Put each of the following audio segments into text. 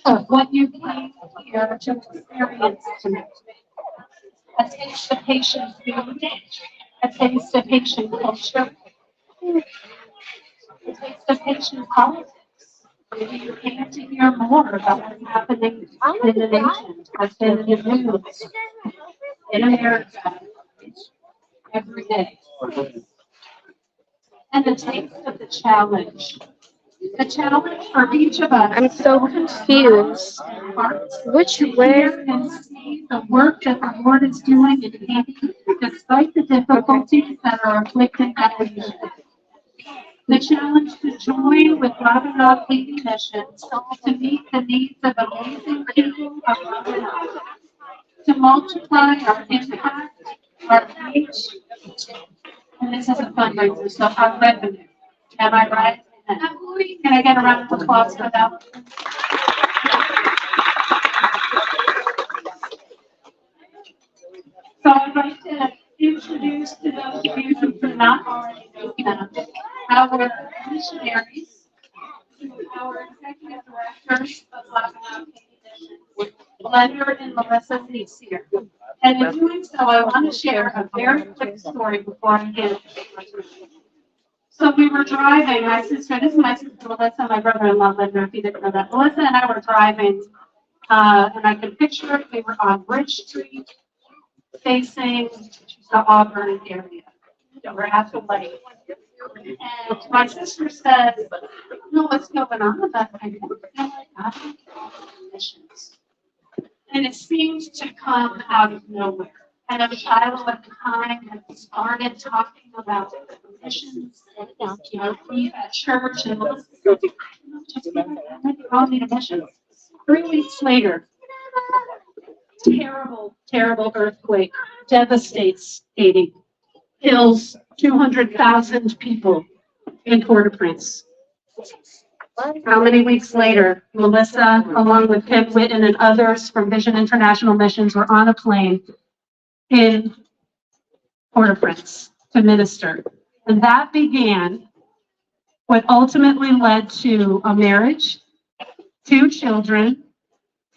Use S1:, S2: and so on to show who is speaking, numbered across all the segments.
S1: of what you came here to experience tonight. A taste of Haitian food, a taste of Haitian culture, a taste of Haitian politics. Maybe you came to hear more about what's happening in the nation, what's been in the news in America every day. And the taste of the challenge. The challenge for each of us.
S2: I'm so confused. Which way?
S1: And see the work that the Lord is doing in Haiti, despite the difficulties that are afflicted by the nation. The challenge to join with Gonave Haiti missions to meet the needs of amazing people of Gonave, to multiply our impact, our reach, and this is a fundraiser, so our revenue. Am I right? Can I get a round of applause for that? So I'd like to introduce to those of you who do not already know them, our missionaries, our executive directors of Gonave Missions, Leonard and Melissa Sincere. And in doing so, I want to share a very quick story before I get So we were driving, this is my sister Melissa, my brother-in-law, Leonard, if you didn't know that. Melissa and I were driving, and I can picture it, we were on Bridge Street, facing the Auburn area. We're at the lake. And my sister said, I don't know what's going on, but I feel like I don't know missions. And it seemed to come out of nowhere. And a child at the time had started talking about missions, and we at church, and Melissa said, just maybe all need a mission. 3 weeks later, terrible earthquake devastates Haiti, kills 200,000 people in Port-au-Prince. How many weeks later, Melissa, along with Pip Whitten and others from Vision International Missions, were on a plane in Port-au-Prince to minister. And that began what ultimately led to a marriage, 2 children,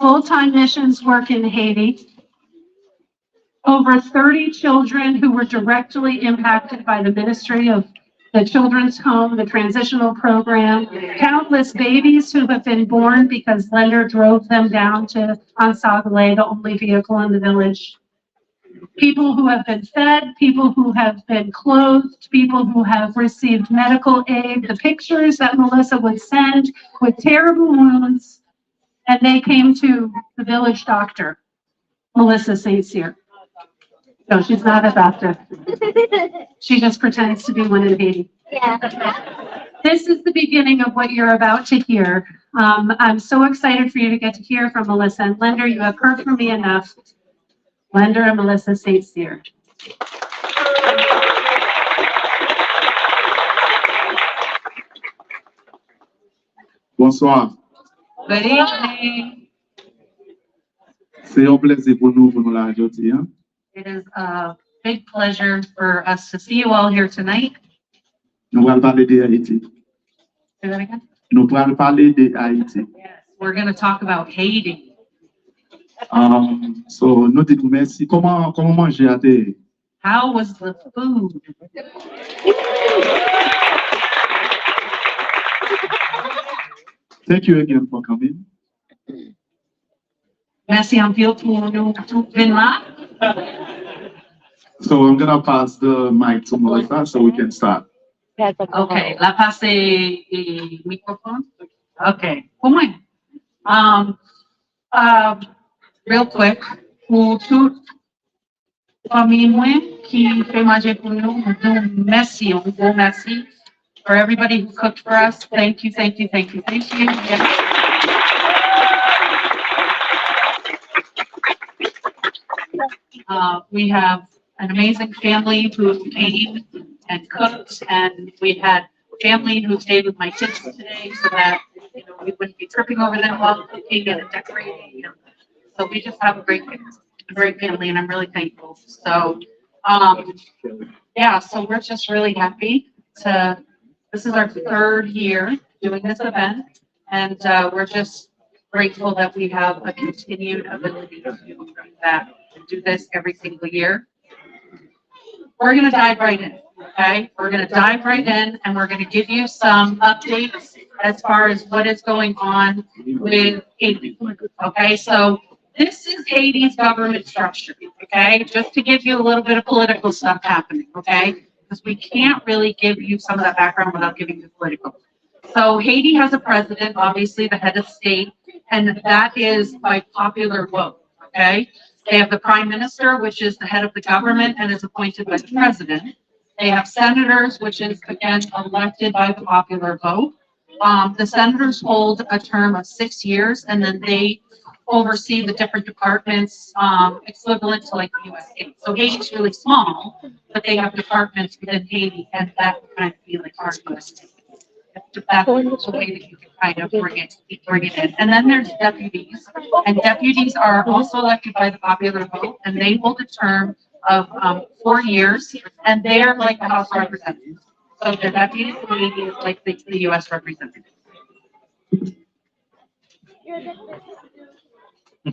S1: full-time missions work in Haiti, over 30 children who were directly impacted by the ministry of the children's home, the transitional program, countless babies who have been born because Lender drove them down to Ansagale, the only vehicle in the village. People who have been fed, people who have been clothed, people who have received medical aid, the pictures that Melissa would send with terrible wounds, and they came to the village doctor, Melissa Sincere. No, she's not a doctor. She just pretends to be one in Haiti.
S2: Yeah.
S1: This is the beginning of what you're about to hear. I'm so excited for you to get to hear from Melissa and Lender. You have heard from me enough. Lender and Melissa Sincere.
S3: Bonsoir.
S1: Good evening.
S3: C'est un plaisir pour nous la aujourd'hui.
S1: It is a big pleasure for us to see you all here tonight.
S3: Nous allons parler de Haïti.
S1: Say that again?
S3: Nous allons parler de Haïti.
S1: Yes, we're going to talk about Haiti.
S3: So, nous disons merci. Comment manger à terre?
S1: How was the food?
S3: Thank you again for coming.
S1: Merci en pile pour nous venir là.
S3: So, I'm going to pass the mic to Melissa so we can start.
S1: Okay, la passe el microphone. Okay, pour moi. Real quick, pour toute famille moi qui fait manger pour nous, merci, un gros merci. For everybody who cooked for us, thank you. Yeah. We have an amazing family who came and cooked, and we had family who stayed with my kids today so that we wouldn't be tripping over them while cooking and decorating. So we just have a great family, and I'm really thankful. So yeah, so we're just really happy to. This is our 3rd year doing this event, and we're just grateful that we have a continued ability to do that, and do this every single year. We're gonna dive right in, okay? We're gonna dive right in and we're gonna give you some updates as far as what is going on with Haiti. Okay, so this is Haiti's government structure, okay? Just to give you a little bit of political stuff happening, okay? Because we can't really give you some of that background without giving you political. So Haiti has a president, obviously the head of state, and that is by popular vote, okay? They have the prime minister, which is the head of the government and is appointed by the president. They have senators, which is again elected by the popular vote. The senators hold a term of 6 years, and then they oversee the different departments, equivalent to like the U.S. state. So Haiti's really small, but they have departments within Haiti, and that would kind of be like our U.S. state. That's the way that you can kind of bring it in. And then there's deputies, and deputies are also elected by the popular vote, and they hold a term of 4 years, and they are like the House of Representatives. So the deputy is like the U.S. representative.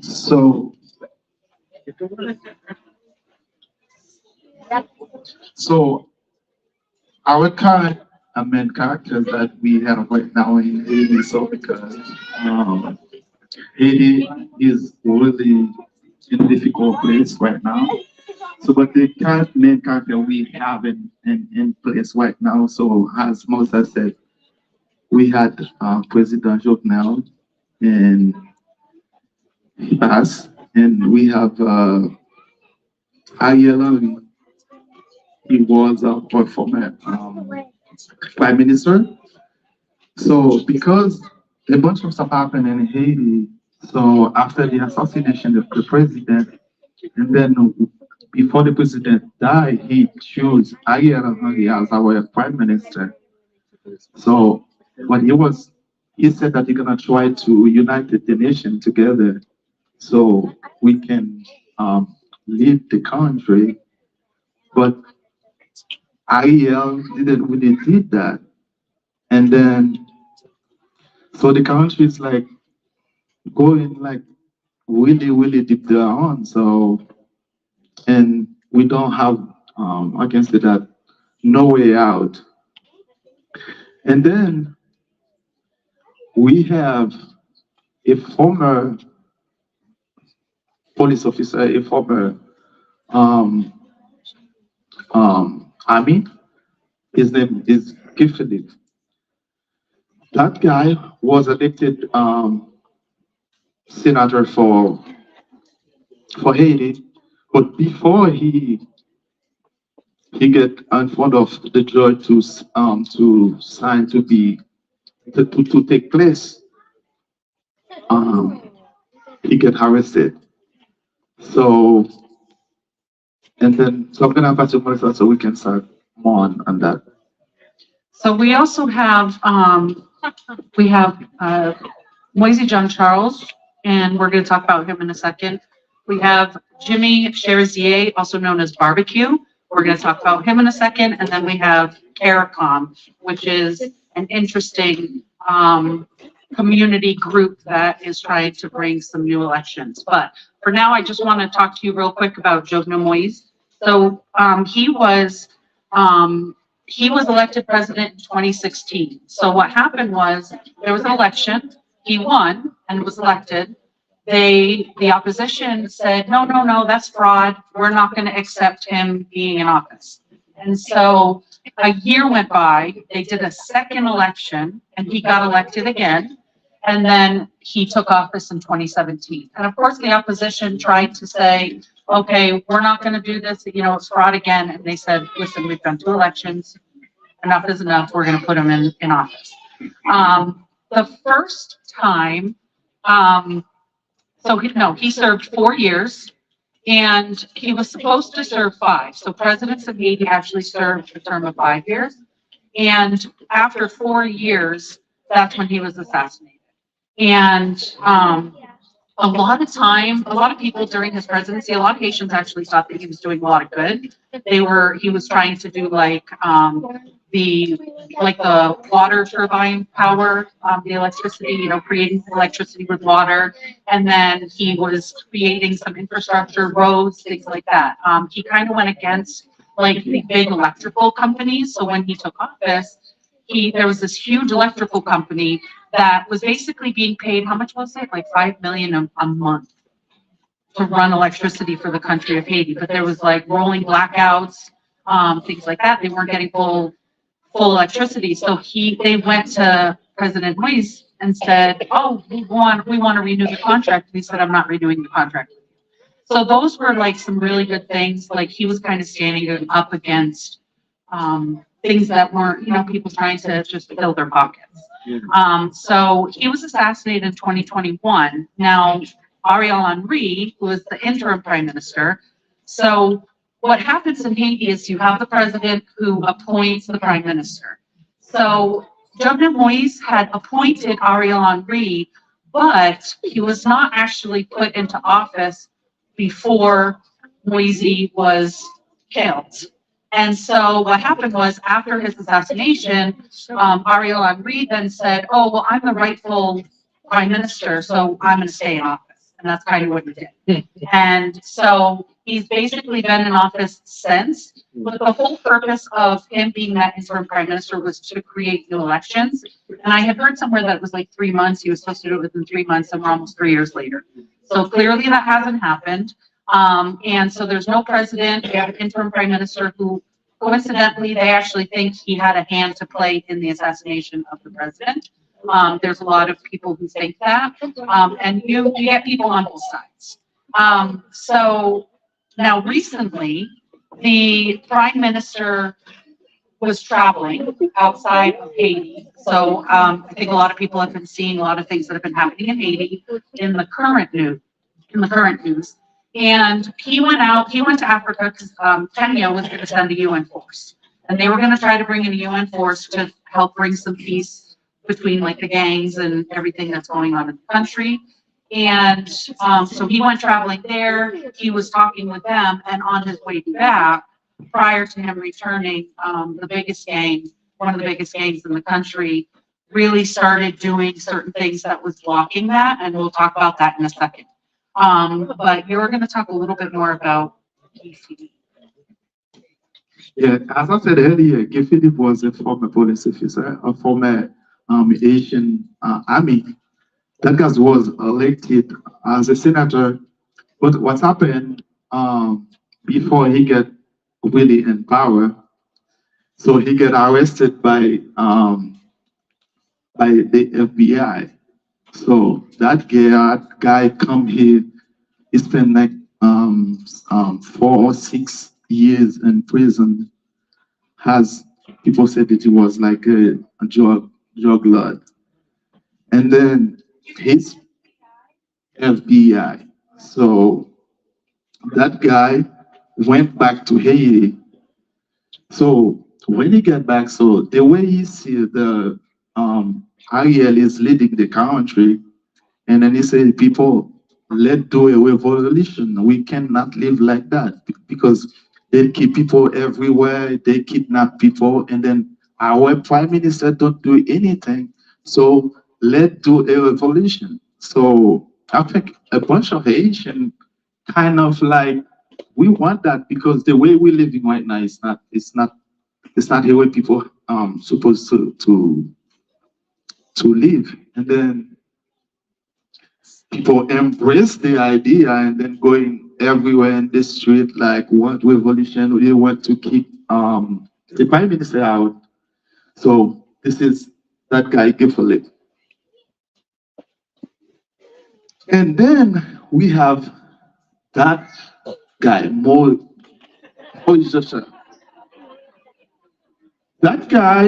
S3: So, so our current main characters that we have right now in Haiti, so because Haiti is really in a difficult place right now. So, but the current main character we have in place right now, so as Moses said, we had President Jovenel, and he passed, and we have Ariel Henry. He was our former prime minister. So because a bunch of stuff happened in Haiti, so after the assassination of the president, and then before the president died, he chose Ariel Henry as our prime minister. So when he said that he's gonna try to unite the nation together, so we can lead the country. But Ariel didn't really did that, and then so the country is like going like really deep down. So and we don't have I can say that no way out. And then we have a former police officer, a former um, army. His name is Philip. That guy was elected senator for Haiti, but before he get in front of the judge to sign to take place, he get arrested. So and then so I'm gonna pass it over so we can start more on that.
S1: So we also have Moisey John Charles, and we're going to talk about him in a second. We have Jimmy Cherizier, also known as Barbecue. We're going to talk about him in a second, and then we have CARICOM, which is an interesting community group that is trying to bring some new elections. But for now, I just want to talk to you real quick about Jovenel Moise. So he was elected president in 2016. So what happened was there was an election. He won and was elected. The opposition said, no, that's fraud. We're not going to accept him being in office. And so a year went by. They did a second election, and he got elected again. And then he took office in 2017. And of course, the opposition tried to say, okay, we're not going to do this, it's fraud again. And they said, listen, we've done 2 elections. Enough is enough. We're going to put him in office. The first time, he served 4 years, and he was supposed to serve 5. So presidents of Haiti actually served a term of 5 years. And after 4 years, that's when he was assassinated. And a lot of people during his presidency, a lot of Haitians actually thought that he was doing a lot of good. He was trying to do like the like the water turbine power, the electricity, creating electricity with water. And then he was creating some infrastructure, roads, things like that. He kind of went against like the big electrical companies. So when he took office, there was this huge electrical company that was basically being paid, how much was it? Like 5 million a month to run electricity for the country of Haiti. But there was like rolling blackouts, things like that. They weren't getting full electricity. So they went to President Moise and said, "Oh, we want to renew the contract." He said, "I'm not renewing the contract." So those were like some really good things. Like he was kind of standing up against things that weren't, people trying to just fill their pockets. So he was assassinated in 2021. Now, Ariel Henry, who is the interim prime minister. So what happens in Haiti is you have the president who appoints the prime minister. So Jovenel Moise had appointed Ariel Henry, but he was not actually put into office before Moise was killed. And so what happened was after his assassination, Ariel Henry then said, "Oh, well, I'm the rightful prime minister, so I'm going to stay in office." And that's kind of what he did. And so he's basically been in office since. But the whole purpose of him being that interim prime minister was to create new elections. And I had heard somewhere that it was like 3 months. He was supposed to do it within 3 months, and we're almost 3 years later. So clearly that hasn't happened. And so there's no president. We have an interim prime minister who, coincidentally, they actually think he had a hand to play in the assassination of the president. There's a lot of people who think that. And you get people on both sides. So now recently, the prime minister was traveling outside of Haiti. So I think a lot of people have been seeing a lot of things that have been happening in Haiti in the current news. And he went to Africa because Kenya was going to send a UN force. And they were going to try to bring in a UN force to help bring some peace between like the gangs and everything that's going on in the country. And so he went traveling there. He was talking with them, and on his way back, prior to him returning, one of the biggest gangs in the country, really started doing certain things that was blocking that, and we'll talk about that in a second. But you're going to talk a little bit more about GCD.
S3: Yeah, as I said earlier, Philip was a former police officer, a former Asian army. That guy was elected as a senator. But what happened before he got really in power? So he got arrested by the FBI. So that guy come here. He spent like 4 or 6 years in prison. Has people said that he was like a drug lord, and then his FBI. So that guy went back to Haiti. So when he got back, so the way he see the Ariel is leading the country, and then he said, "People, let's do a revolution. We cannot live like that because they keep people everywhere. They kidnap people, and then our prime minister don't do anything. So let's do a revolution." So I think a bunch of Haitian kind of like we want that because the way we're living right now is not the way people supposed to live, and then people embrace the idea and then going everywhere in the street like what revolution we want to keep the prime minister out. So this is that guy Philip. And then we have that guy more that guy,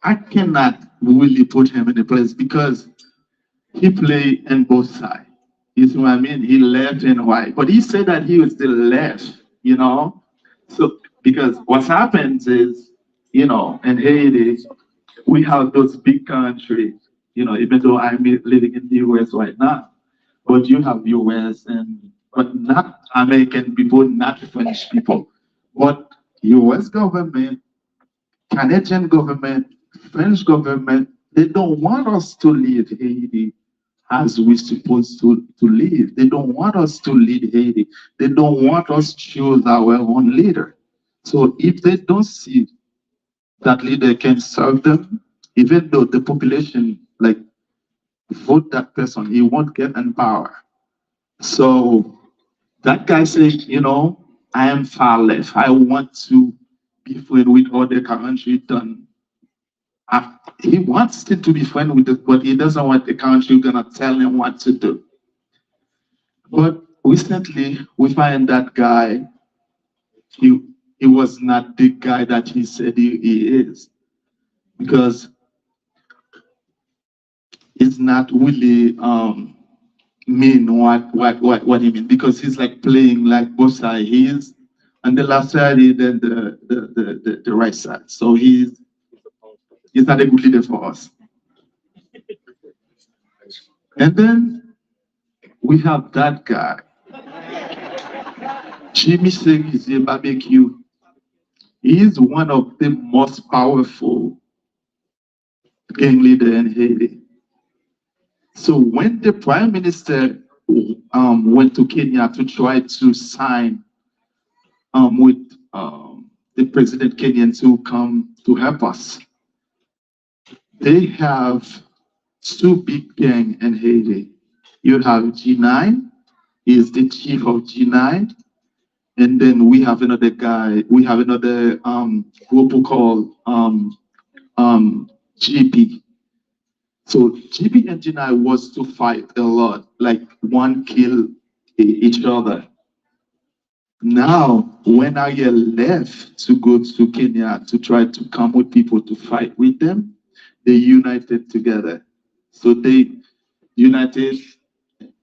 S3: I cannot really put him in a place because he played in both sides. You see what I mean? He left and right, but he said that he was still left. So because what happens is, in Haiti, we have those big countries, even though I'm living in the US right now, but you have US but not American people, not French people. But US government, Canadian government, French government, they don't want us to lead Haiti as we're supposed to live. They don't want us to lead Haiti. They don't want us to choose our own leader. So if they don't see that leader can serve them, even though the population like vote that person, he won't get in power. So that guy said, I am far left. I want to be friend with other country done. He wants still to be friend with it, but he doesn't want the country gonna tell him what to do. But recently, we find that guy. He he was not the guy that he said he is, because it's not really mean what he mean, because he's like playing like both sides. He is on the left side and then the right side. So he's not a good leader for us. And then we have that guy, Jimmy Segizie Barbecue. He is one of the most powerful gang leader in Haiti. So when the prime minister went to Kenya to try to sign with the president Kenyan to come to help us, they have two big gang in Haiti. You have G9, he is the chief of G9, and then we have another guy. We have another group called GP. So GB and G9 was to fight a lot, like one kill each other. Now, when I left to go to Kenya to try to come with people to fight with them, they united together. So they united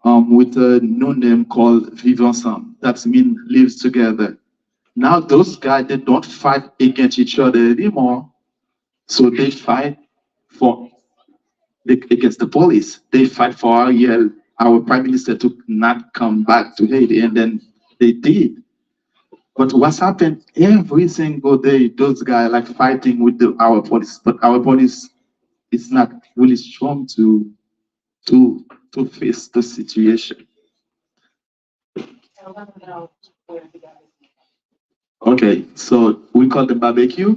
S3: with a new name called Vivre Ensemble. That means lives together. Now those guys, they don't fight against each other anymore. So they fight for against the police. They fight for our prime minister to not come back to Haiti, and then they did. But what's happened every single day, those guys like fighting with our police, but our police is not really strong to face the situation. Okay, so we call them barbecue.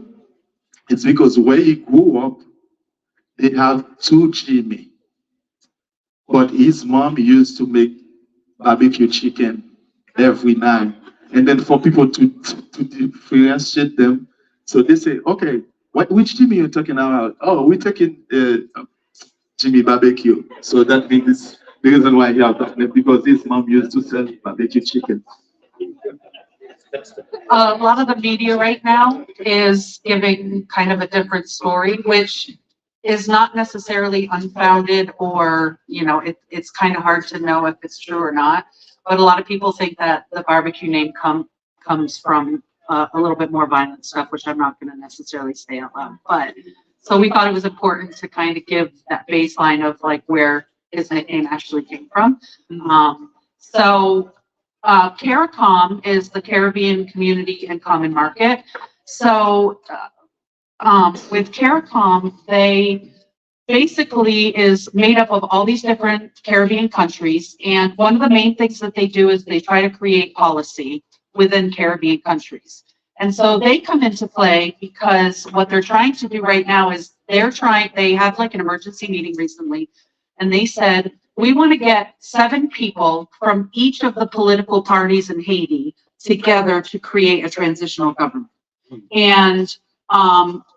S3: It's because where he grew up, they have two Jimmy, but his mom used to make barbecue chicken every night. And then for people to differentiate them, so they say, okay, which Jimmy you're talking about? Oh, we're taking Jimmy barbecue. So that means the reason why he have that, because his mom used to sell barbecue chicken.
S1: A lot of the media right now is giving kind of a different story, which is not necessarily unfounded, or, it's kind of hard to know if it's true or not. But a lot of people think that the barbecue name comes from a little bit more violent stuff, which I'm not going to necessarily say out loud. But so we thought it was important to kind of give that baseline of like where his nickname actually came from. CARICOM is the Caribbean Community and Common Market. So with CARICOM, they basically is made up of all these different Caribbean countries. And one of the main things that they do is they try to create policy within Caribbean countries. And so they come into play because what they're trying to do right now is they had like an emergency meeting recently, and they said, we want to get 7 people from each of the political parties in Haiti together to create a transitional government.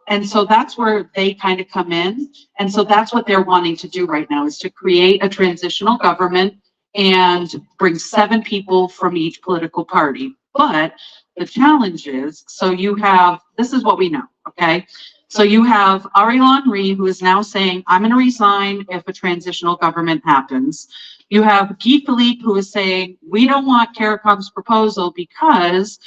S1: And so that's where they kind of come in. And so that's what they're wanting to do right now, is to create a transitional government and bring 7 people from each political party. But the challenge is, this is what we know, okay? So you have Ariel Henry, who is now saying, I'm going to resign if a transitional government happens. You have Guy Philippe, who is saying, we don't want CARICOM's proposal because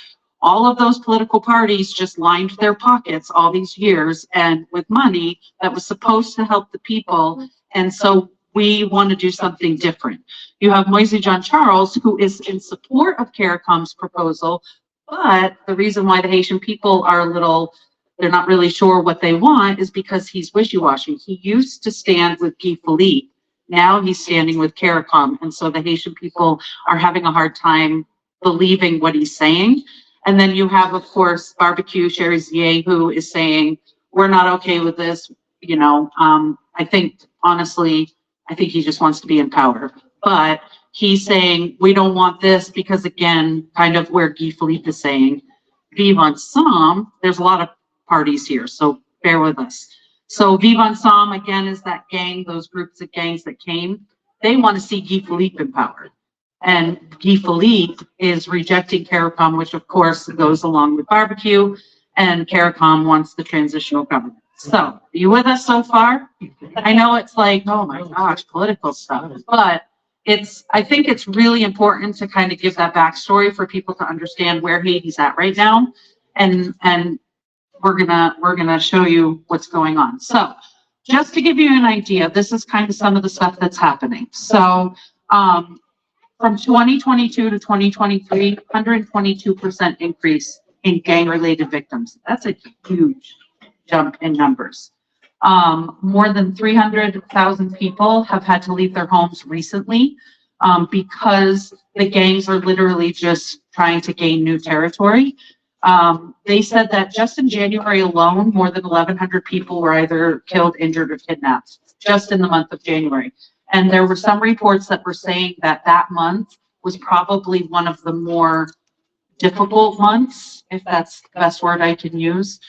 S1: all of those political parties just lined their pockets all these years and with money that was supposed to help the people. And so we want to do something different. You have Moise Jean Charles, who is in support of CARICOM's proposal, But the reason why the Haitian people are they're not really sure what they want is because he's wishy-washy. He used to stand with Guy Philippe. Now he's standing with CARICOM. And so the Haitian people are having a hard time believing what he's saying. And then you have, of course, Barbecue Cherizier, who is saying, we're not okay with this. I think, honestly, I think he just wants to be in power. But he's saying, we don't want this because, again, kind of where Guy Philippe is saying, Vive Ensemble, there's a lot of parties here, so bear with us. So Vive Ensemble, again, is that gang, those groups of gangs that came. They want to see Guy Philippe in power. And Guy Philippe is rejecting CARICOM, which, of course, goes along with Barbecue, and CARICOM wants the transitional government. So, are you with us so far? I know it's like, oh my gosh, political stuff, but I think it's really important to kind of give that backstory for people to understand where Haiti's at right now. And we're gonna show you what's going on. So just to give you an idea, this is kind of some of the stuff that's happening. So from 2022 to 2023, 122% increase in gang-related victims. That's a huge jump in numbers. More than 300,000 people have had to leave their homes recently because the gangs are literally just trying to gain new territory. They said that just in January alone, more than 1,100 people were either killed, injured, or kidnapped, just in the month of January. And there were some reports that were saying that that month was probably one of the more difficult months, if that's the best word I can use,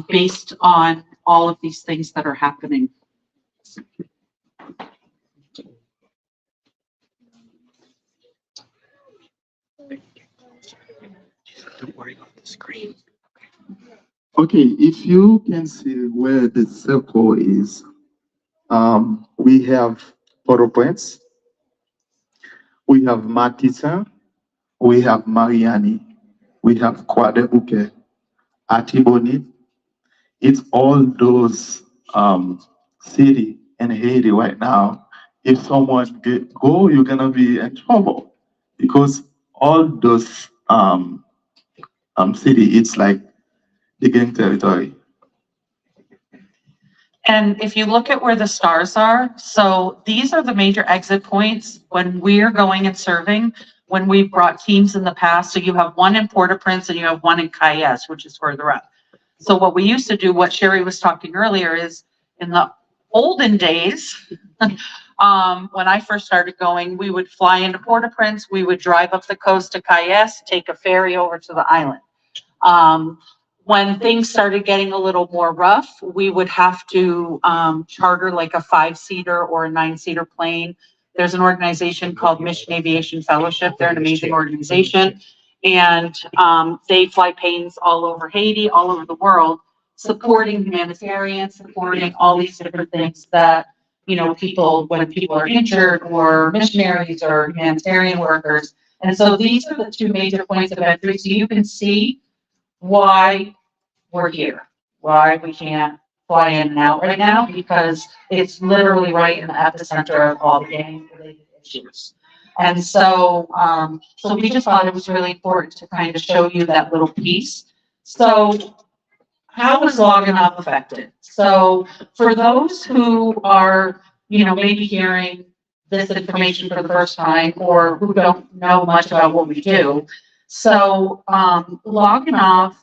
S1: based on all of these things that are happening.
S4: Don't worry about the screen.
S3: Okay, if you can see where the circle is, we have Port-au-Prince, we have Matissa, we have Mariani, we have Croix-des-Bouquets, Atibonite. It's all those city in Haiti right now. If someone go, you're gonna be in trouble because all those city, it's like the gang territory.
S1: And if you look at where the stars are, so these are the major exit points when we're going and serving, when we've brought teams in the past. So you have one in Port-au-Prince and you have one in Cayes, which is further up. So what we used to do, what Sherry was talking earlier, is in the olden days, when I first started going, we would fly into Port-au-Prince, we would drive up the coast to Cayes, take a ferry over to the island. When things started getting a little more rough, we would have to charter like a 5-seater or a 9-seater plane. There's an organization called Mission Aviation Fellowship. They're an amazing organization. And they fly planes all over Haiti, all over the world, supporting humanitarians, supporting all these different things that, people, when people are injured or missionaries or humanitarian workers. And so these are the two major points of entry. So you can see why we're here, why we can't fly in and out right now, because it's literally right in the epicenter of all the gang-related issues. And so, so we just thought it was really important to kind of show you that little piece. So how was Gonave affected? So for those who are, maybe hearing this information for the first time or who don't know much about what we do. So Gonave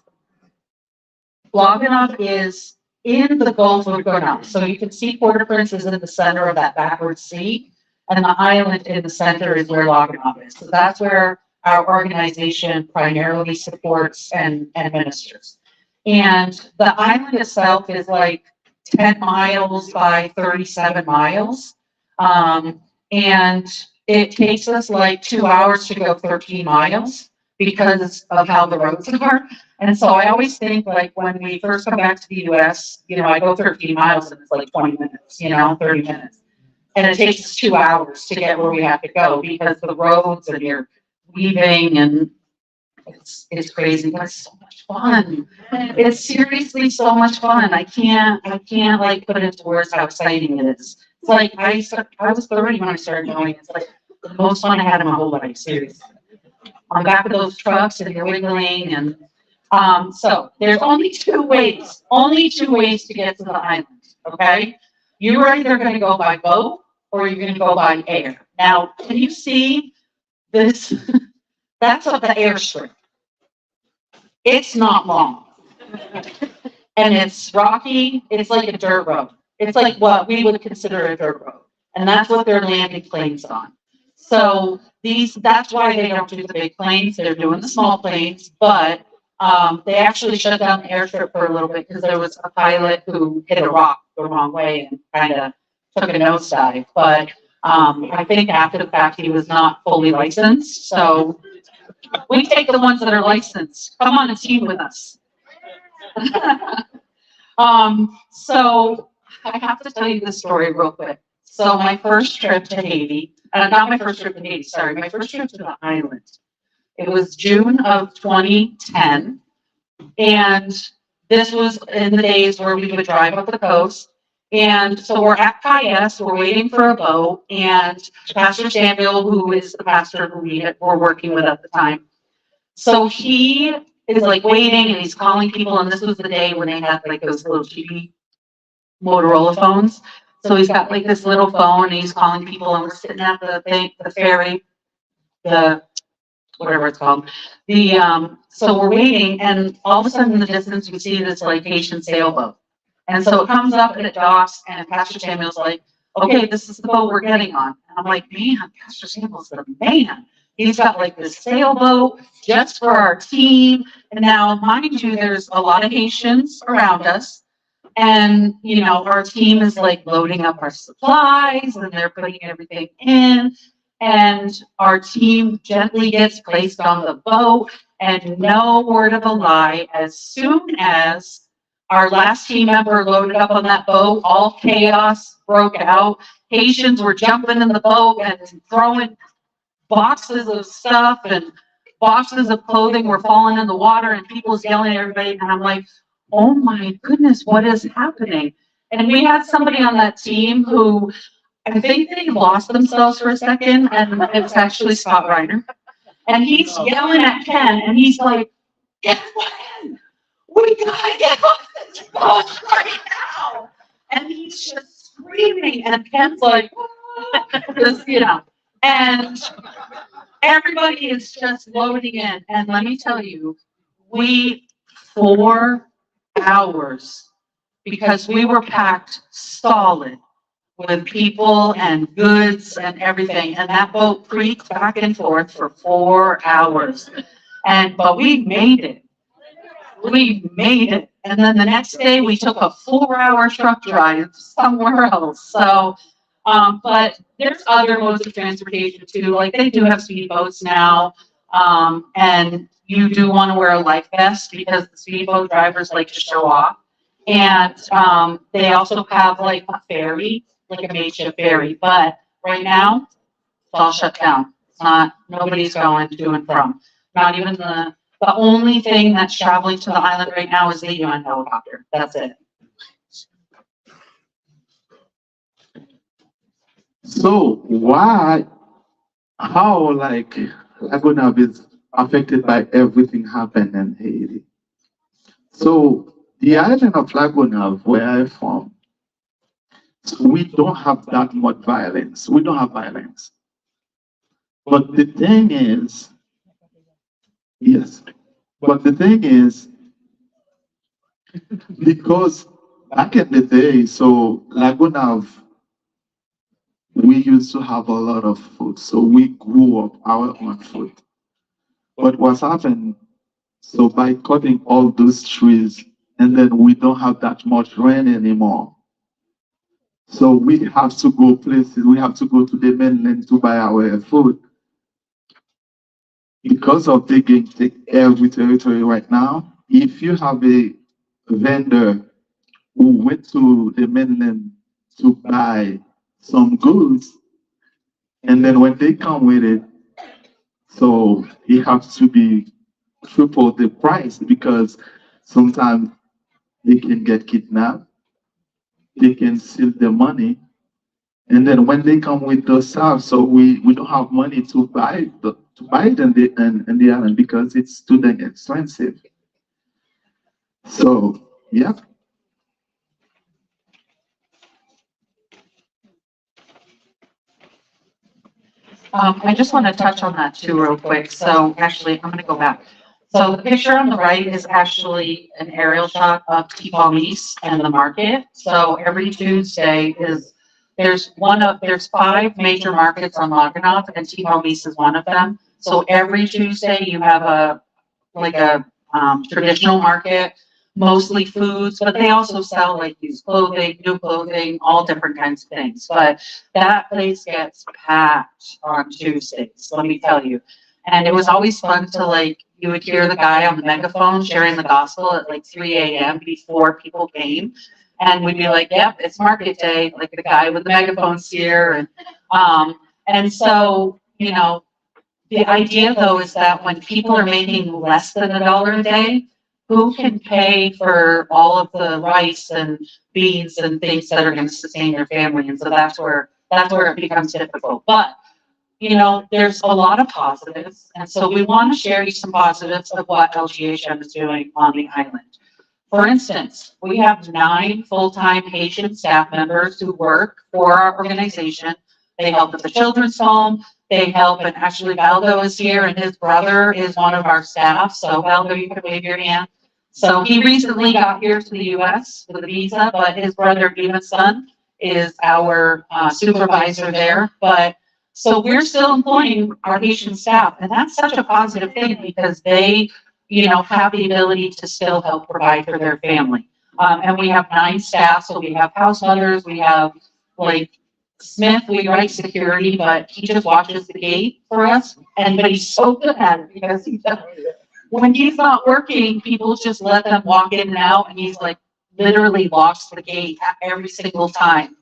S1: is in the Gulf of Gonave. So you can see Port-au-Prince is in the center of that backward sea, and the island in the center is where Gonave is. So that's where our organization primarily supports and administers. And the island itself is like 10 miles by 37 miles. And it takes us like 2 hours to go 13 miles because of how the roads are. And so I always think, like, when we first come back to the US, I go 13 miles and it's like 20 minutes, 30 minutes. And it takes us 2 hours to get where we have to go because the roads and you're weaving and it's crazy, but it's so much fun. It's seriously so much fun. I can't like put it into words how exciting it is. It's like I was 30 when I started going. It's like the most fun I had in my whole life, seriously.
S5: on the back of those trucks and you're wiggling and, so there's only two ways to get to the island, okay? You are either gonna go by boat or you're gonna go by air. Now, can you see this? That's up the airstrip. It's not long. And it's rocky, it's like a dirt road. It's like what we would consider a dirt road. And that's what they're landing planes on. So that's why they don't do the big planes, they're doing the small planes, but they actually shut down the airstrip for a little bit because there was a pilot who hit a rock the wrong way and kind of took a nosedive. But I think after the fact, he was not fully licensed. So we take the ones that are licensed. Come on and team with us. So I have to tell you this story real quick. So my first trip to Haiti, not my first trip to Haiti, sorry, my first trip to the island. It was June of 2010. And this was in the days where we would drive up the coast. And so we're at Cayes, we're waiting for a boat, and Pastor Samuel, who is the pastor who we were working with at the time. So he is like waiting and he's calling people, and this was the day when they had like those little cheapy Motorola phones. So he's got like this little phone and he's calling people, and we're sitting at the ferry, the whatever it's called. So we're waiting, and all of a sudden in the distance we see this like Haitian sailboat. And so it comes up and it docks, and Pastor Samuel's like, okay, this is the boat we're getting on. And I'm like, man, Pastor Samuel's the man. He's got like this sailboat just for our team. And now, mind you, there's a lot of Haitians around us. And, you know, our team is like loading up our supplies and they're putting everything in. And our team gently gets placed on the boat. And no word of a lie, as soon as our last team member loaded up on that boat, all chaos broke out. Haitians were jumping in the boat and throwing boxes of stuff, and boxes of clothing were falling in the water, and people was yelling at everybody. And I'm like, oh my goodness, what is happening? And we had somebody on that team who I think they lost themselves for a second, and it was actually Scott Reiner. And he's yelling at Ken, and he's like, get in! We gotta get off this boat right now! And he's just screaming, and Ken's like, just, you know, and everybody is just loading in. And let me tell you, 4 hours, because we were packed solid with people and goods and everything. And that boat creaked back and forth for 4 hours. But we made it. We made it. And then the next day we took a 4-hour truck drive somewhere else. So, but there's other modes of transportation too. Like they do have speedboats now. And you do want to wear a life vest because the speedboat drivers like to show off. And they also have like a ferry, like a makeshift ferry. But right now, it's all shut down. It's not, nobody's going to and from. Not even the only thing that's traveling to the island right now is the UN helicopter. That's it.
S3: So how like Gonave is affected by everything happened in Haiti? So the island of Gonave, where I'm from, we don't have that much violence. We don't have violence. But the thing is, yes, but the thing is, because back in the day, so Gonave, we used to have a lot of food, so we grew up our own food. But what's happened, so by cutting all those trees, and then we don't have that much rain anymore. So we have to go places, we have to go to the mainland to buy our food. Because of taking every territory right now, if you have a vendor who went to the mainland to buy some goods, and then when they come with it, so it has to be triple the price because sometimes they can get kidnapped, they can steal the money, and then when they come with the stuff, so we don't have money to to buy it in the island because it's too dang expensive. So, yeah.
S5: I just want to touch on that too real quick. So actually, I'm going to go back. So the picture on the right is actually an aerial shot of T-Palmise and the market. So every Tuesday there's 5 major markets on Maganov, and T-Palmise is one of them. So every Tuesday you have a traditional market, mostly foods, but they also sell like used clothing, new clothing, all different kinds of things. But that place gets packed on Tuesdays, let me tell you. And it was always fun to you would hear the guy on the megaphone sharing the gospel at 3 a.m. before people came. And we'd be like, yep, it's market day, like the guy with the megaphone's here. And so, the idea though is that when people are making less than $1 a day, who can pay for all of the rice and beans and things that are going to sustain your family? And so that's where it becomes difficult. But there's a lot of positives, and so we want to share you some positives of what LGHM is doing on the island. For instance, we have 9 full-time Haitian staff members who work for our organization. They help at the children's home. They help, and actually Valdo is here, and his brother is one of our staff. So Valdo, you can wave your hand. So he recently got here to the U.S. with a visa, but his brother, Eva's son, is our supervisor there. But so we're still employing our Haitian staff, and that's such a positive thing because they, have the ability to still help provide for their family. And we have 9 staff, so we have house mothers, we have Smith, we write security, but he just watches the gate for us, but he's so good at it because when he's not working, people just let them walk in and out, and he's literally locks the gate every single time.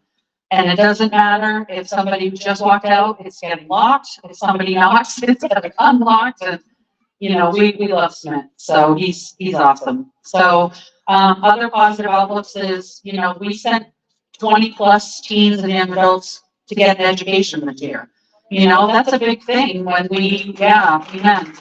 S5: And it doesn't matter if somebody just walked out, it's getting locked. If somebody knocks, it's getting unlocked. And we love Smith, so he's awesome. So other positive outlooks is we sent 20 plus teens and young adults to get an education this year. That's a big thing when amen.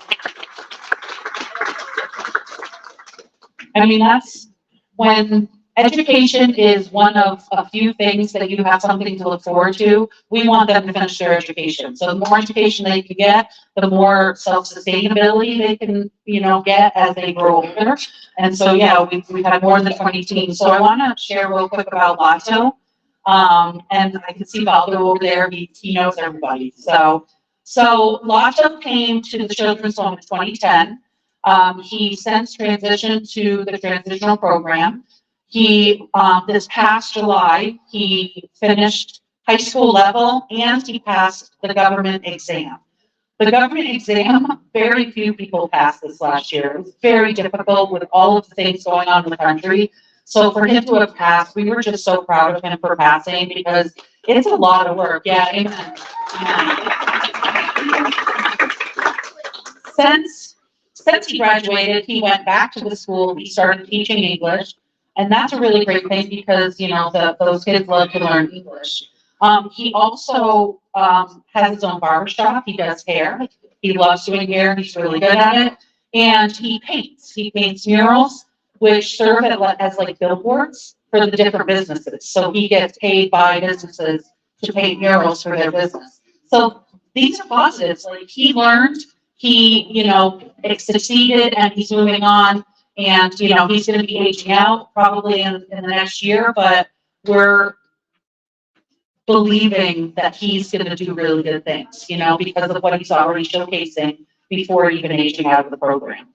S5: I mean, that's when education is one of a few things that you have something to look forward to. We want them to finish their education. So the more education they can get, the more self-sustainability they can, get as they grow older. And so, we've had more than 20 teams. So I want to share real quick about Lato. And I can see Valdo over there. He knows everybody. So Lato came to the children's home in 2010. He since transitioned to the transitional program. He, this past July, he finished high school level and he passed the government exam. The government exam, very few people passed this last year. It was very difficult with all of the things going on in the country. So for him to have passed, we were just so proud of him for passing because it's a lot of work. Yeah, amen. Since he graduated, he went back to the school. He started teaching English. And that's a really great thing because, those kids love to learn English. He also has his own barbershop. He does hair. He loves doing hair. He's really good at it. And he paints. He paints murals, which serve as billboards for the different businesses. So he gets paid by businesses to paint murals for their business. So these are positives. He learned, he, succeeded, and he's moving on. And, he's going to be aging out probably in the next year, but we're believing that he's going to do really good things, because of what he's already showcasing before even aging out of the program.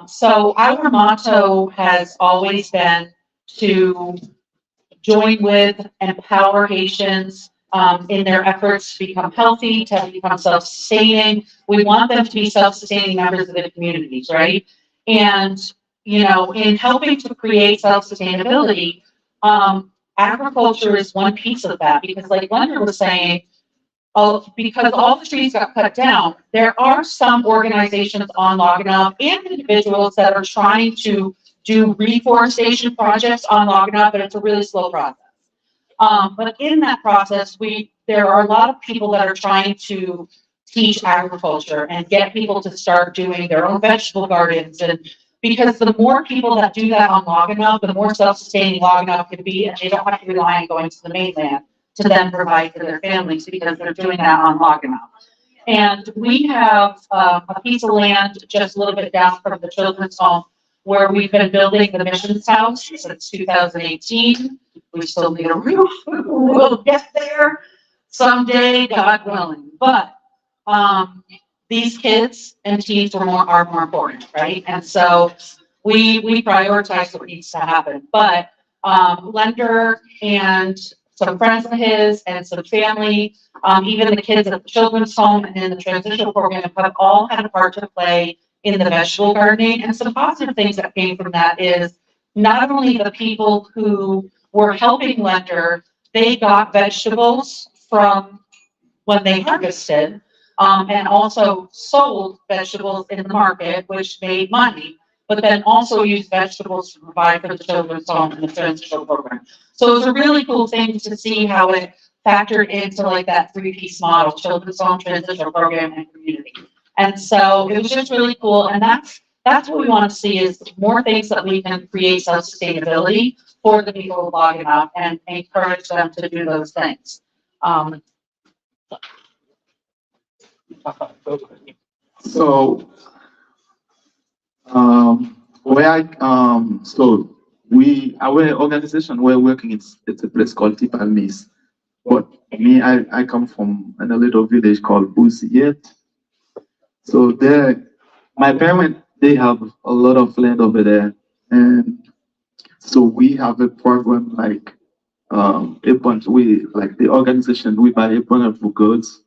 S5: So our motto has always been to join with and empower Haitians in their efforts to become healthy, to become self-sustaining. We want them to be self-sustaining members of the communities, right? And, in helping to create self-sustainability, agriculture is one piece of that because like Glenda was saying, because all the trees got cut down, there are some organizations on Loganaw and individuals that are trying to do reforestation projects on Loganaw, but it's a really slow process. But in that process, there are a lot of people that are trying to teach agriculture and get people to start doing their own vegetable gardens. And because the more people that do that on Loganow, the more self-sustaining Loganow can be, and they don't have to rely on going to the mainland to then provide for their families because they're doing that on Loganow. And we have a piece of land just a little bit down from the children's home where we've been building the missions house since 2018. We still need a roof. We'll get there someday, God willing. But these kids and teens are more important, right? And so we prioritize what needs to happen. But Lender and some friends of his and some family, even the kids at the children's home and in the transitional program have all had a part to play in the vegetable gardening. And some positive things that came from that is not only the people who were helping Lender, they got vegetables from when they harvested, and also sold vegetables in the market, which made money, but then also used vegetables to provide for the children's home and the transitional program. So it was a really cool thing to see how it factored into like that three-piece model: children's home, transitional program, and community. And so it was just really cool. And that's what we want to see, is more things that we can create self-sustainability for the people of Loganow and encourage them to do those things.
S3: So, where so our organization, we're working, it's a place called Tipalmis. But me, I come from a little village called Bouziet. So there, my parents, they have a lot of land over there. And so we have a program like like the organization, we buy a bunch of goods.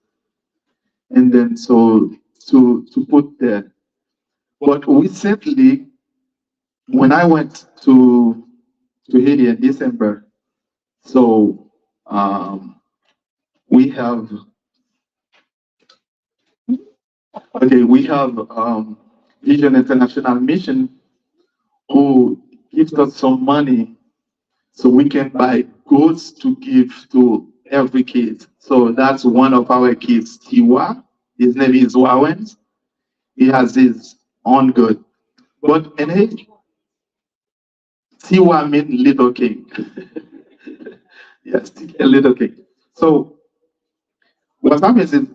S3: And then so to put there. But recently, when I went to Haiti in December, so we have Vision International Mission who gives us some money so we can buy goods to give to every kid. So that's one of our kids, Tiwa. His name is Wawens. He has his own good. But in Haiti, Tiwa means little king. Yes, a little king. So what happens is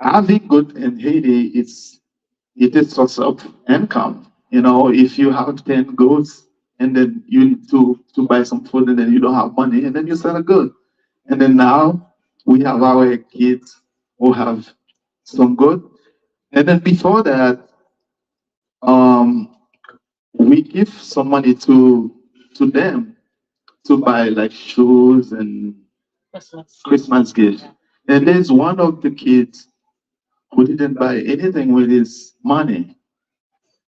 S3: having good in Haiti, it is source of income. You know, if you have 10 goods and then you need to buy some food and then you don't have money and then you sell a good. And then now we have our kids who have some good. And then before that, we give some money to them to buy like shoes and Christmas gifts. And there's one of the kids who didn't buy anything with his money.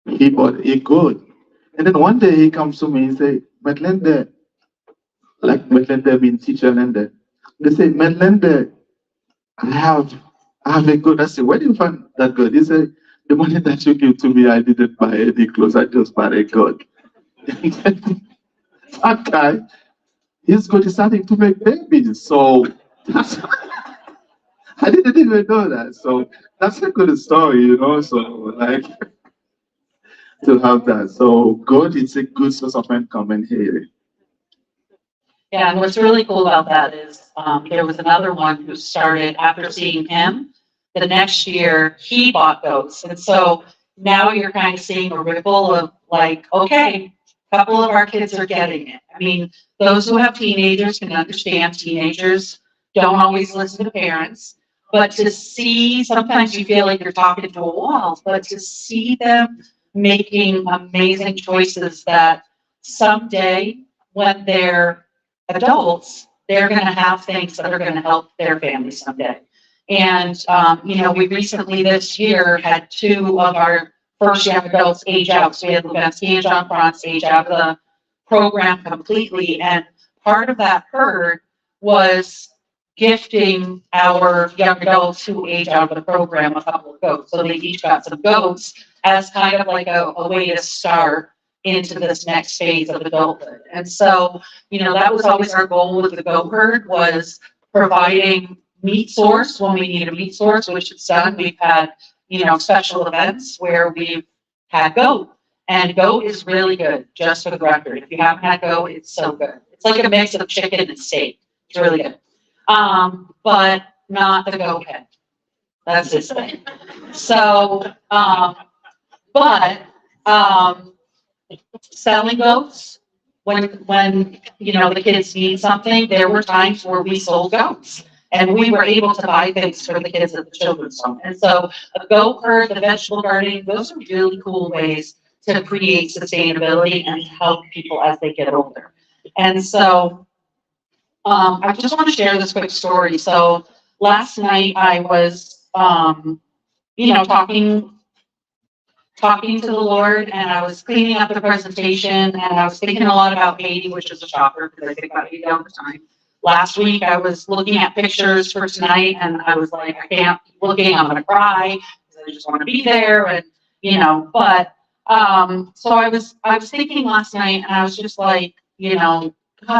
S3: He bought a good. And then one day he comes to me and say, Metlende, like Metlende means teacher lender. They say, Metlende, I have a good. I say, where do you find that good? He said, the money that you give to me, I didn't buy any clothes, I just bought a good. That guy, he's good is starting to make babies. So that's, I didn't even know that. So that's a good story, you know. So like to have that. So God is a good source of income in here.
S5: Yeah, and what's really cool about that is there was another one who started after seeing him. The next year, he bought goats. And so now you're kind of seeing a ripple of like, okay, a couple of our kids are getting it. I mean, those who have teenagers can understand teenagers don't always listen to parents. But to see, sometimes you feel like you're talking to a wall, but to see them making amazing choices that someday when they're adults, they're going to have things that are going to help their family someday. And, we recently this year had two of our first young adults age out. So we had Lubansky and John Franz age out of the program completely. And part of that herd was gifting our young adults who age out of the program a couple of goats. So they each got some goats as kind of like a way to start into this next phase of adulthood. And so, that was always our goal with the goat herd, was providing meat source when we need a meat source, which is done. We've had, special events where we've had goat. And goat is really good, just for the record. If you haven't had goat, it's so good. It's like a mix of chicken and steak. It's really good. But not the goat head. That's his thing. So, selling goats, when the kids need something, there were times where we sold goats. And we were able to buy things for the kids at the children's home. And so a goat herd, the vegetable gardening, those are really cool ways to create sustainability and help people as they get older. And so I just want to share this quick story. So last night I was, talking to the Lord, and I was cleaning up the presentation, and I was thinking a lot about Haiti, which is a shocker because I think about Haiti all the time. Last week I was looking at pictures for tonight, and I was like, I can't keep looking, I'm gonna cry because I just want to be there, and so I was thinking last night, and I was just like, God,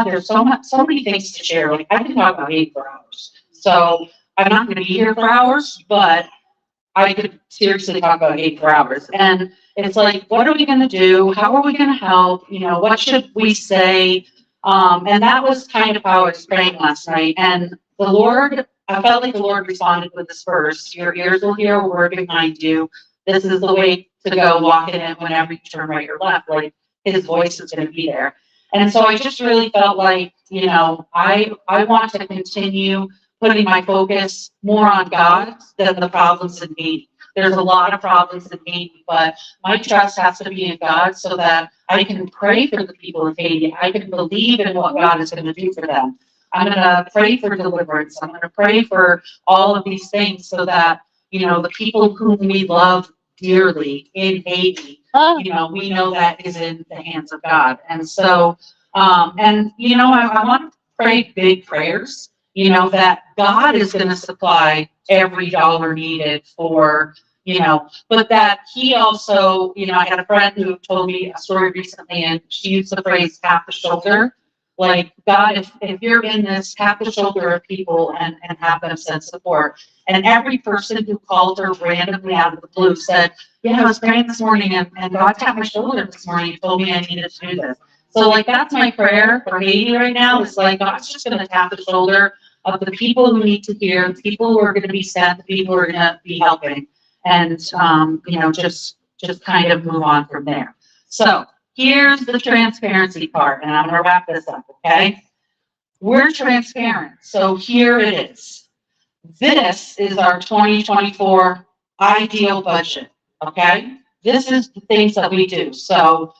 S5: there's so many things to share. Like, I can talk about Haiti for hours. So I'm not going to be here for hours, but I could seriously talk about Haiti for hours. And it's like, what are we going to do? How are we going to help? What should we say? And that was kind of how I was praying last night. And I felt like the Lord responded with this verse: your ears will hear a word behind you. This is the way to go, walk in it whenever you turn right or left. Like, his voice is going to be there. And so I just really felt like, I want to continue putting my focus more on God than the problems in Haiti. There's a lot of problems in Haiti, but my trust has to be in God so that I can pray for the people of Haiti. I can believe in what God is going to do for them. I'm going to pray for deliverance. I'm going to pray for all of these things so that, the people whom we love dearly in Haiti, we know that is in the hands of God. And so, I want to pray big prayers, that God is going to supply every dollar needed for, but that he also, I had a friend who told me a story recently, and she used the phrase half the shoulder. Like, God, if you're in this, half the shoulder of people and have them send support. And every person who called her randomly out of the blue said, yeah, I was praying this morning, and God tapped my shoulder this morning and told me I needed to do this. So, like, that's my prayer for Haiti right now. Is like, God's just going to tap the shoulder of the people who need to hear, the people who are going to be sent, the people who are going to be helping, and just kind of move on from there. So here's the transparency part, and I'm going to wrap this up. Okay, we're transparent. So here it is. This is our 2024 ideal budget. Okay, this is the things that we do. So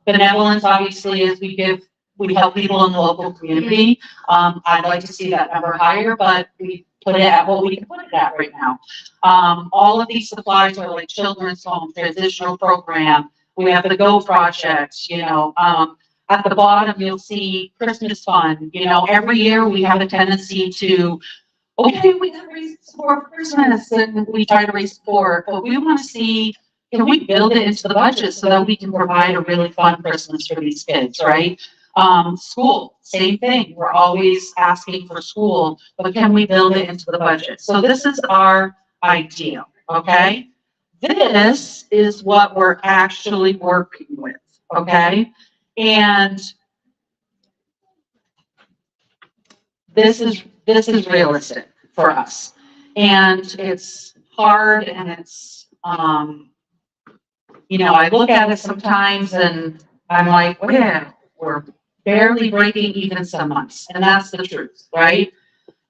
S5: benevolence, obviously, is we help people in the local community. I'd like to see that number higher, but we put it at what we can put it at right now. All of these supplies are like children's home, transitional program. We have the Go Project, at the bottom, you'll see Christmas fund. Every year we have a tendency to, okay, we got to raise support for Christmas, and we try to raise support, but we want to see, can we build it into the budget so that we can provide a really fun Christmas for these kids, right? School, same thing. We're always asking for school, but can we build it into the budget? So this is our ideal, okay? This is what we're actually working with, okay? And this is realistic for us. And it's hard, and it's, I look at it sometimes and I'm like, oh yeah, we're barely breaking even some months. And that's the truth, right?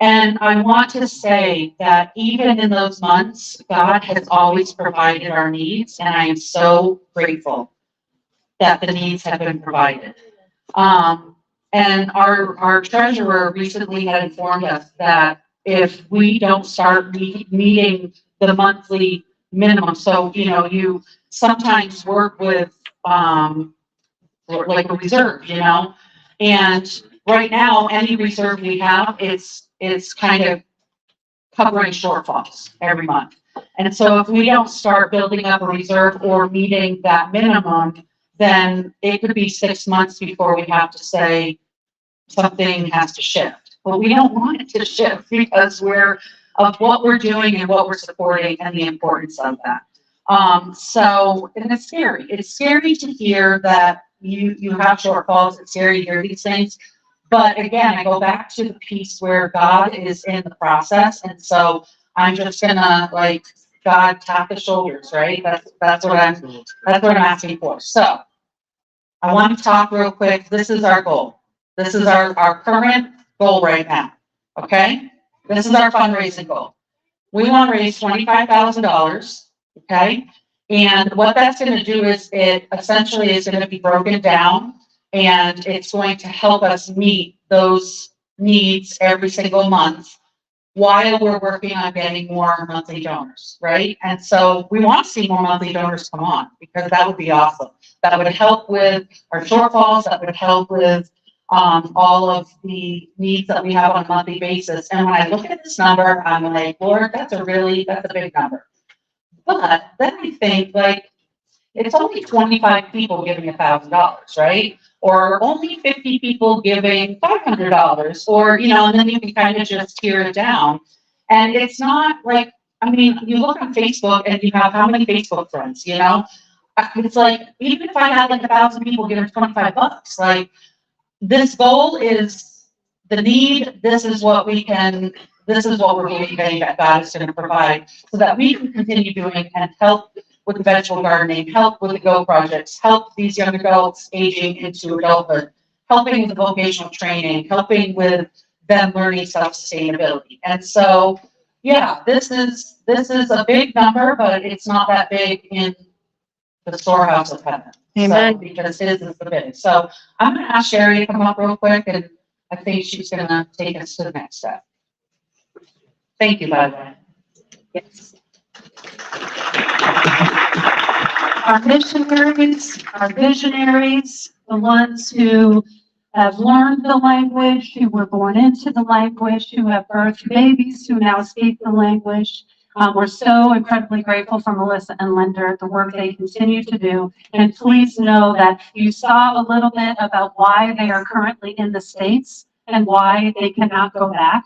S5: And I want to say that even in those months, God has always provided our needs. And I am so grateful that the needs have been provided. And our treasurer recently had informed us that if we don't start meeting the monthly minimum, so, you sometimes work with, like a reserve, and right now, any reserve we have, it's kind of covering shortfalls every month. And so if we don't start building up a reserve or meeting that minimum, then it could be 6 months before we have to say something has to shift. but we don't want it to shift because of what we're doing and what we're supporting and the importance of that. And it's scary. It's scary to hear that you have shortfalls. It's scary to hear these things. But again, I go back to the piece where God is in the process. And so I'm just gonna God tap the shoulders, right? That's what I'm asking for. So I want to talk real quick. This is our goal. This is our current goal right now. Okay? This is our fundraising goal. We want to raise $25,000. Okay? And what that's going to do is it essentially is going to be broken down and it's going to help us meet those needs every single month while we're working on getting more monthly donors, right? And so we want to see more monthly donors come on because that would be awesome. That would help with our shortfalls. That would help with all of the needs that we have on a monthly basis. And when I look at this number, I'm like, Lord, that's a big number. But then I think it's only 25 people giving $1,000, right? Or only 50 people giving $500, or, and then you can kind of just tear it down. And it's not you look on Facebook and you have how many Facebook friends, It's even if I had 1,000 people giving $25, this goal is the need. This is what we're believing that God is going to provide so that we can continue doing and help with the vegetable gardening, help with the GO projects, help these young adults aging into adulthood, helping with the vocational training, helping with them learning self-sustainability. And so, yeah, this is a big number, but it's not that big in the storehouse of heaven.
S2: Amen.
S5: So, because his is the big. So I'm going to ask Sherry to come up real quick, and I think she's going to take us to the next step. Thank you, by the way.
S1: Yes. Our missionaries, our visionaries, the ones who have learned the language, who were born into the language, who have birthed babies who now speak the language. We're so incredibly grateful for Melissa and Linda, the work they continue to do. And please know that you saw a little bit about why they are currently in the States and why they cannot go back.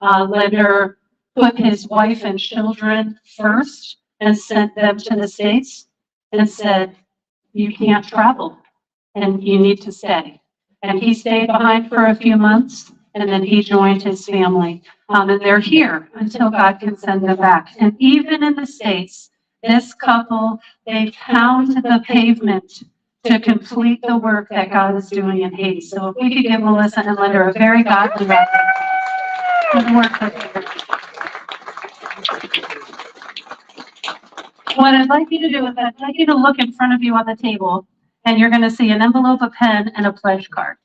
S1: Linda put his wife and children first and sent them to the States and said, you can't travel and you need to stay. And he stayed behind for a few months and then he joined his family. And they're here until God can send them back. And even in the States, this couple, they pound the pavement to complete the work that God is doing in Haiti. So if we could give Melissa and Linda a very godly welcome for the work that they're doing. What I'd like you to do is I'd like you to look in front of you on the table, and you're going to see an envelope, a pen, and a pledge card.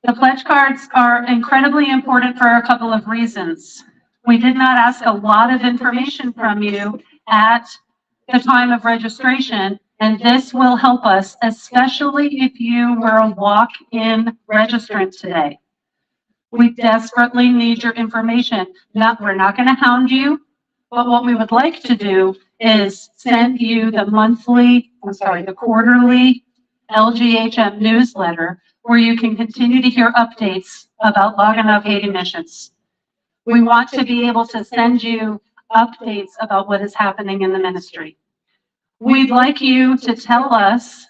S1: The pledge cards are incredibly important for a couple of reasons. We did not ask a lot of information from you at the time of registration, and this will help us, especially if you were a walk-in registrant today. We desperately need your information. We're not going to hound you, but what we would like to do is send you the quarterly LGHM newsletter where you can continue to hear updates about Gonave Haiti missions. We want to be able to send you updates about what is happening in the ministry. We'd like you to tell us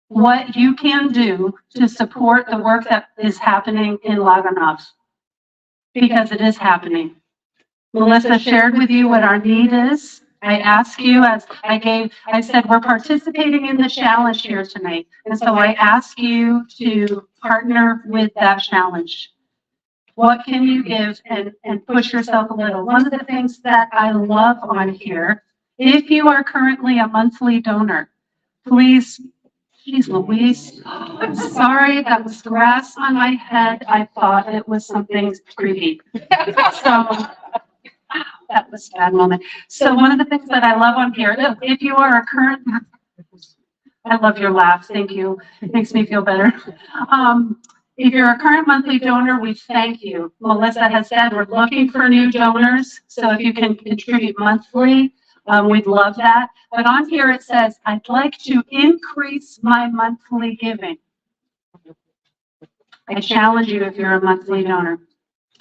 S1: what you can do to support the work that is happening in Gonave, because it is happening. Melissa shared with you what our need is. I ask you, as I said, we're participating in the challenge here tonight. And so I ask you to partner with that challenge. What can you give and push yourself a little? One of the things that I love on here, if you are currently a monthly donor, please, geez Louise, I'm sorry, that was grass on my head. I thought it was something creepy. So, that was a bad moment. So one of the things that I love on here, if you are a current, I love your laugh, thank you. It makes me feel better. If you're a current monthly donor, we thank you. Melissa has said we're looking for new donors, so if you can contribute monthly, we'd love that. But on here it says, I'd like to increase my monthly giving. I challenge you if you're a monthly donor.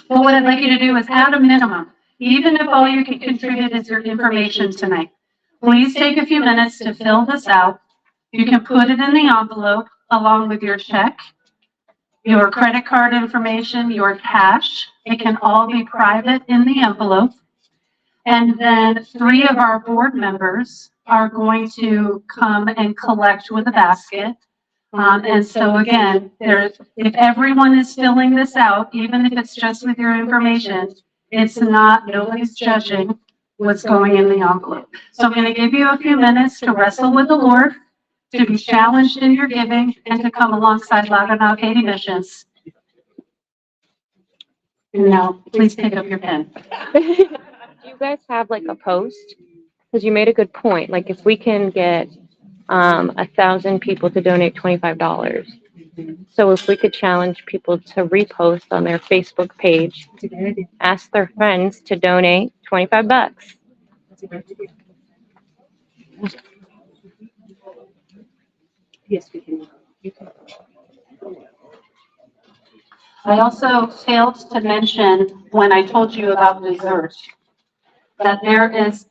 S1: But what I'd like you to do is add a minimum, even if all you can contribute is your information tonight. Please take a few minutes to fill this out. You can put it in the envelope along with your check, your credit card information, your cash. It can all be private in the envelope. And then 3 of our board members are going to come and collect with a basket. And so again, if everyone is filling this out, even if it's just with your information, nobody's judging what's going in the envelope. So I'm going to give you a few minutes to wrestle with the Lord, to be challenged in your giving, and to come alongside Gonave Haiti Missions. And now, please pick up your pen.
S2: Do you guys have like a post? Because you made a good point. Like if we can get 1,000 people to donate $25. So if we could challenge people to repost on their Facebook page, ask their friends to donate $25.
S1: Yes, we can. I also failed to mention when I told you about dessert that there is